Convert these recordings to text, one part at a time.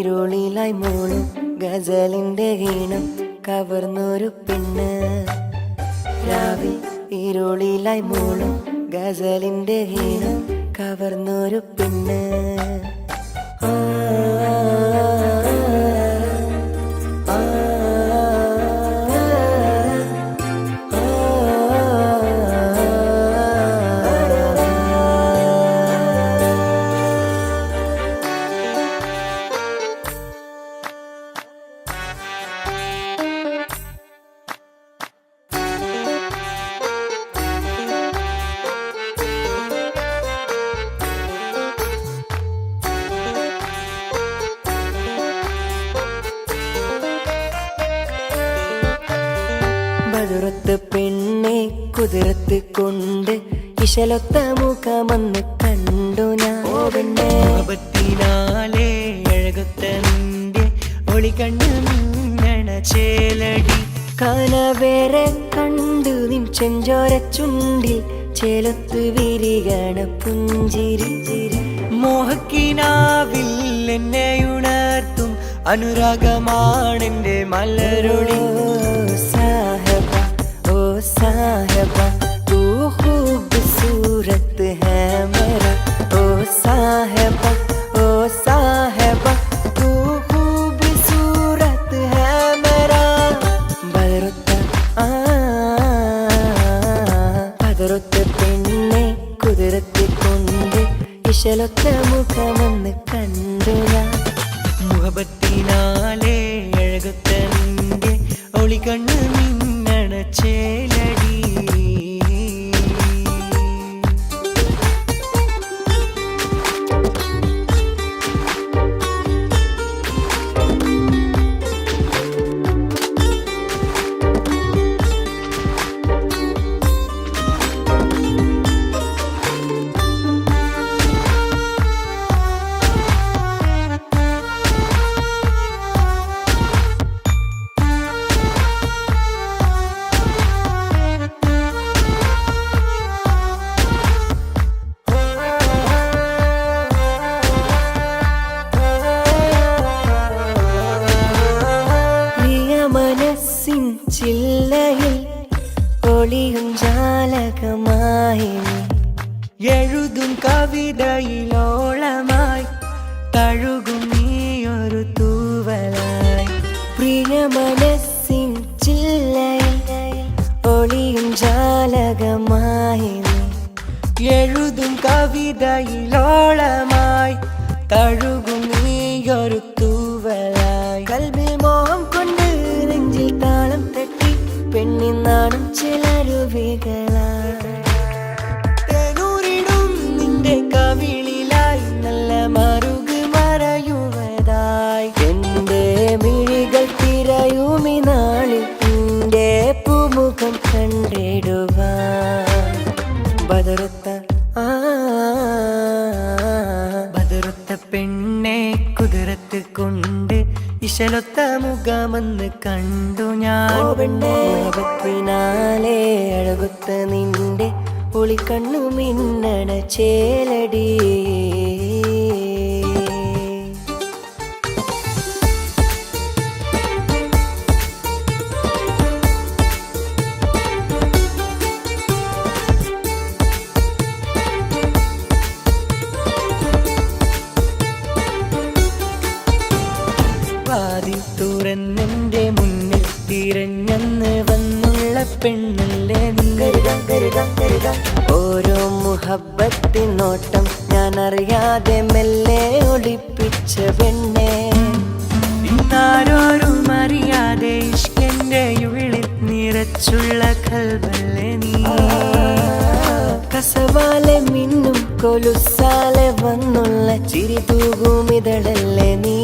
ഇരുളിലായി മൂളും ഗസലിന്റെ ഈണം കവർന്നൊരു പെണ്ണ്. രാവിൽ ഇരുളിലായി മൂളും ഗസലിന്റെ ഈണം കവർന്നൊരു പെണ്ണ്. ബദറത്ത് പെണ്ണെ കുതിരത്ത് കൊണ്ട് ഇശലൊത്ത മുഖമെന്ന് കണ്ടു ഞാൻ. മുഹബത്തിനാലെ അഴകൊത്ത നിന്റെ ഒളി കണ്ണു മിന്നണ ചേലടി. കനവേറെ കണ്ടു നിൻ ചെഞ്ചോര ചുണ്ടിൽ ചേലത്ത് വിരികണ പുഞ്ചിരി. മോഹക്കിനാവിൽ എന്നെ ഉണർത്തും അനുരാഗമാണെന്റെ മലരൊളി. ओ साहिबा तू खूबसूरत है मेरा. ओ साहिबा तू खूबसूरत है मेरा. ബദറൊത്ത പെണ്ണെ കുതിരത്തി കൊണ്ട് ഇശലൊത്ത മുഖമെന്ന് കണ്ടു ഞാൻ. മുഹബത്തിനാലെ അഴകൊത്ത നിന്റെ ഒളി കണ്ണു മിന്നണ ചേലടി. മനസ്സിൻ ചില്ലയിൽ ഒളിയും ജാലകമായി എഴുതും കവിതയിലോളമായി തഴുകും നീയൊരു തൂവലായി. പ്രിയ മനസ്സിൻ ചില്ലയിൽ ഒളിയും ജാലകമായി എഴുതും കവിതയിലോളമായി തഴുകും നീയൊരു തൂവലായി. കൽബിൽ മോഹം കൊണ്ട് നെഞ്ചിൽ താളം തട്ടി പെണ്ണിനാടും ചിലരുവികളായി. തേനൂരിടും നിന്റെ കവിളിലായി നല്ല മറുക് മറയുവതായി. എന്റെ മിഴികൾ തിരയുമി നാളിൽ നിന്റെ പൂമുഖം കണ്ടിടുവാൻ. ബദറൊത്ത പെണ്ണെ കുതിരത്ത് കൊണ്ട് ഇശലൊത്ത മുഖമെന്ന് കണ്ടു ഞാൻ. മുഹബത്തിനാലെ അഴകൊത്ത നിന്റെ ഒളിക്കണ്ണു മിന്നണ ചേലടി. വാതിൽ തുറന്നെന്റെ മുന്നിൽ തിരഞ്ഞെന്ന് വന്നുള്ള പെണ്ണല്ലേ നീ. ഓരോ മുഹബത്തിൻ നോട്ടം ഞാൻ അറിയാതെ മെല്ലെ ഒളിപ്പിച്ച പെണ്ണെ. ഇന്നാരോരും അറിയാതെ ഇഷ്കന്റെ ഉള്ളിൽ നിറച്ചുള്ള കൽബല്ലേ നീ. കസവാലെ മിന്നും കൊലുസാലെ വന്നുള്ള ചിരി തൂകുമിതളല്ലേ നീ.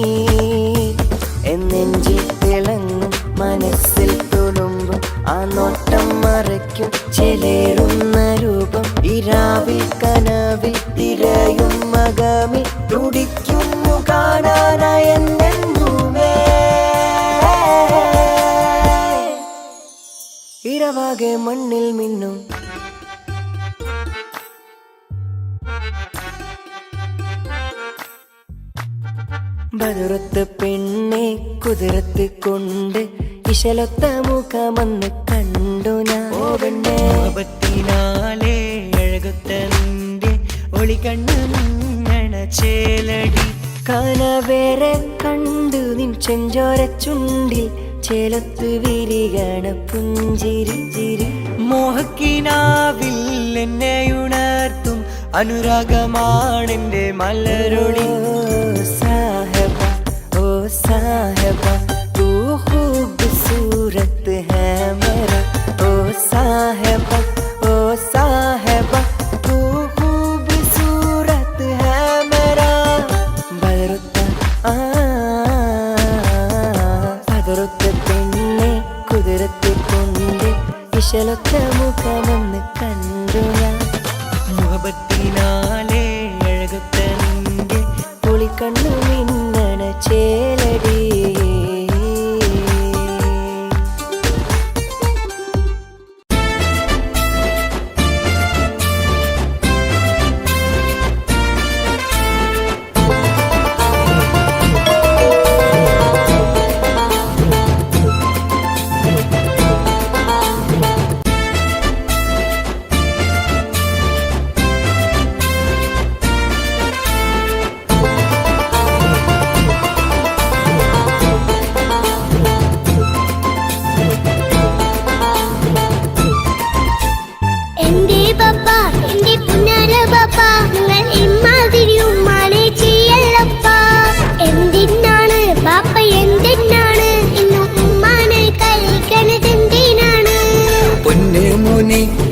എന്നെഞ്ചിൽ തിളങ്ങും മനസ്സിൽ തുളുമ്പും ആ നോട്ടം മറയ്ക്കും ചെലേറുന്ന രൂപം. ഇരാവിൽ കനവിൽ തിരയും മകമിൽ തുടിക്കുന്നു കാണാനായ എന്നെന്നുമേ. ഇരവാകെ മണ്ണിൽ മിന്നും ബദറത്ത് പെണ്ണെ കുതിരത്ത് കൊണ്ട് ഇശലൊത്ത മുഖമെന്ന് കണ്ടു ഞാൻ. ഓ പെണ്ണെ മുഹബത്തിനാലേ അഴകൊത്ത നിന്റെ ഒളി കണ്ണു മിന്നണ ചേലടി. കനവേറെ കണ്ടു നിൻ ചെഞ്ചോര ചുണ്ടിൽ ചേലത്ത് വിരികണ പുഞ്ചിരി ചിരി. മോഹക്കിനാവിൽ എന്നെ ഉണർത്തും അനുരാഗമാണെന്റെ മലരൊളി. സാഹബ ഓ സാഹബ തൂ ഖൂബ്സൂരത്ത് ഹൈ മേരാ. ഓ സാഹബ ഓ സാഹബ തൂ ഖൂബ്സൂരത്ത് ഹൈ മേരാ. ബദറുത്ത ബദറുത്ത പെണ്ണെ കുതിരത്ത് കൊണ്ട് ഇശലൊത്ത മുഖമെന്ന് കണ്ടു ഞാൻ. മുഹബത്തിനാലേ അഴകൊത്ത നിന്റെ ഒളിക്കണ്ണു മിന്നണ ചേലടി.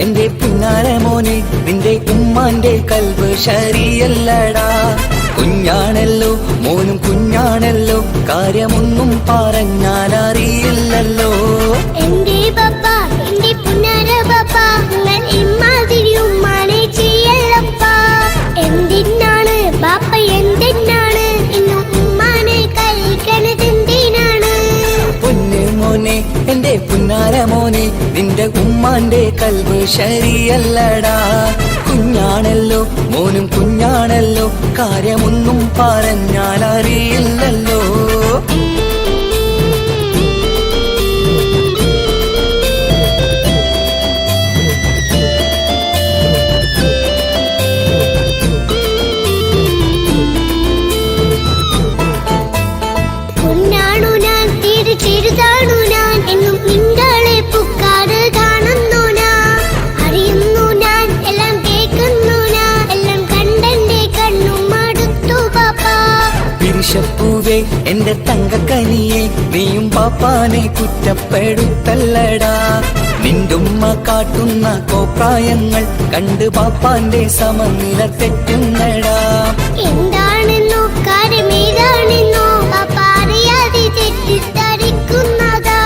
എന്റെ പുന്നാര മോനെ നിന്റെ ഉമ്മാന്റെ കൽബ് ശരിയല്ലടാ. കുഞ്ഞാണല്ലോ മോനും കുഞ്ഞാണല്ലോ കാര്യമൊന്നും പറഞ്ഞാൽ അറിയില്ലല്ലോ. എന്റെ പപ്പ എന്റെ പുന്നാര പപ്പ നിങ്ങൾ ഇമ്മാതിരി ഉമ്മാനെ ചെയ്യല്ലപ്പ. എന്തിനാണ് ബാപ്പ എന്തിനാണ് ഇന്ന് ഉമ്മാനെ കഴിക്കണതെന്തിനാണ്? പൊന്നു മോനെ എന്റെ പുന്നാര മോനെ നിന്റെ ഉമ്മാന്റെ കൽബ് ശരിയല്ലടാ. കുഞ്ഞാണല്ലോ മോനും കുഞ്ഞാണല്ലോ കാര്യമൊന്നും പറഞ്ഞാൽ അറിയില്ലല്ലോ. ചെറുതാണു ഞാൻ എന്നും നിങ്ങളെ പുക്കാറ് കാണുന്നു ഞാൻ. അറിയുന്നു ഞാൻ എല്ലാം കേൾക്കുന്നു ഞാൻ എല്ലാം കണ്ടെന്റെ കണ്ണും മടുത്തു പാപ്പ. പിരിശപ്പൂവേ എന്റെ തങ്കക്കനിയെ നീയും പാപ്പാനെ കുറ്റപ്പെടുത്തല്ലടാ. നിന്റുമ്മ കാട്ടുന്ന കോപ്രായങ്ങൾ കണ്ട് പാപ്പാന്റെ സമനില തെറ്റുന്നടാ. എന്താണെന്നോ കാര്യമേതാണെന്നോ പാപ്പ അറിയാതെ തെറ്റിദ്ധരിക്കുന്നതാ.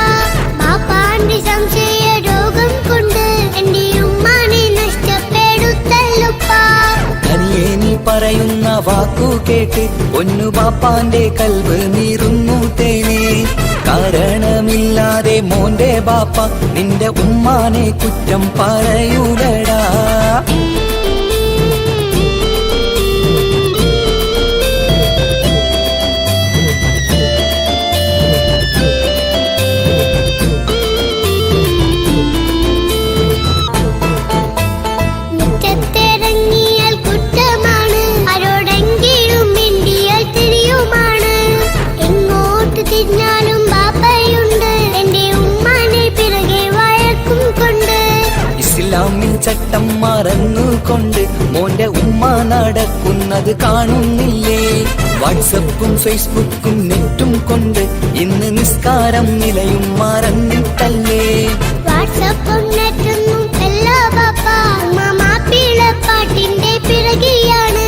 പാപ്പാന്റെ സംശയ രോഗം കൊണ്ട് എന്റെ ഉമ്മാനെ നഷ്ടപ്പെടുത്തല്ലുപ്പാ. കനിയെ നീ പറയുന്ന വാക്കു കേട്ട് പൊന്നു പാപ്പാന്റെ കൽബ് നീറുന്നു തേനെ. കാരണമില്ലാതെ മോന്റെ ബാപ്പ നിന്റെ ഉമ്മാനെ കുറ്റം പറയൂലടാ. മുറ്റത്തിറങ്ങിയാൽ കുറ്റമാണ്, ആരോടെങ്കിലും മിണ്ടിയാൽ തിരിയുമാണ്. എങ്ങോട്ട് തിരിഞ്ഞാലും ബാപ്പയുണ്ട് എന്റെ ഉമ്മാനെ പിറകെ വഴക്കും കൊണ്ട്. ഇസ്ലാമിൽ ചട്ടം മറന്നുകൊണ്ട് മോന്റെ ഉമ്മ നടക്കുന്നത് കാണുന്നില്ലേ? വാട്സപ്പും ഫേസ്ബുക്കും നെറ്റും കൊണ്ട് ഇന്ന് നിസ്കാരം നിലയും മറന്നിട്ടല്ലേ? വാട്സപ്പും നെറ്റൊന്നും അല്ല ബാപ്പ, മാപ്പിളപ്പാട്ടിന്റെ പിറകെയാണ്.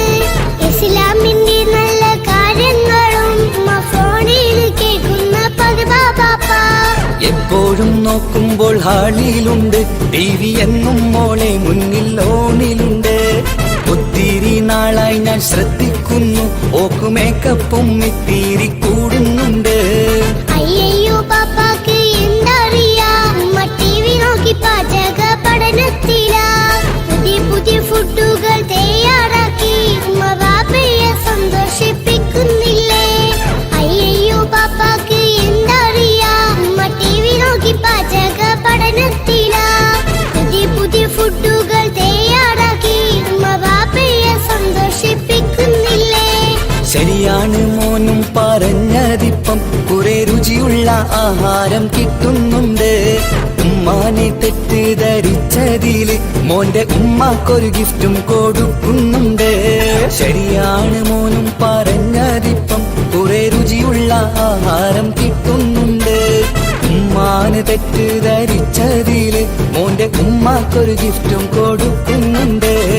ഇസ്ലാമിന്റെ നല്ല കാര്യങ്ങളും ഫോണിൽ കേൾക്കുന്ന പതിവാ ബാപ്പ. എപ്പോഴും നോക്കുമ്പോൾ ഹാളിലുണ്ട് TV എന്നും മോളെ മുന്നിൽ ഓണിലുണ്ട്. ഒത്തിരി നാളായി ഞാൻ ശ്രദ്ധിക്കുന്നു ഓക്ക് മേക്കപ്പും ഇത്തിരി കൂടുന്നുണ്ട്. അയ്യോ പാപ്പാക്ക് എന്തറിയാ, ഉമ്മ TV നോക്കി പാചക പഠനത്തിലാ. പുതിയ പുതിയ ഫുഡുകൾ തയ്യാറാക്കി ഉമ്മ ബാപ്പയെ സന്തോഷിപ്പിക്കുന്നില്ലേ? രുചിയുള്ള ആഹാരം കിട്ടുന്നുണ്ട്. ഉമ്മാനെ തെറ്റിദ്ധരിച്ചതില് മോന്റെ ഉമ്മാക്കൊരു ഗിഫ്റ്റും കൊടുക്കുന്നുണ്ട്. ശരിയാണ് മോനും പറഞ്ഞതിപ്പം കുറെ രുചിയുള്ള ആഹാരം കിട്ടുന്നുണ്ട്. ഉമ്മാന് തെറ്റിദ്ധരിച്ചതില് മോന്റെ ഉമ്മാക്കൊരു ഗിഫ്റ്റും കൊടുക്കുന്നുണ്ട്.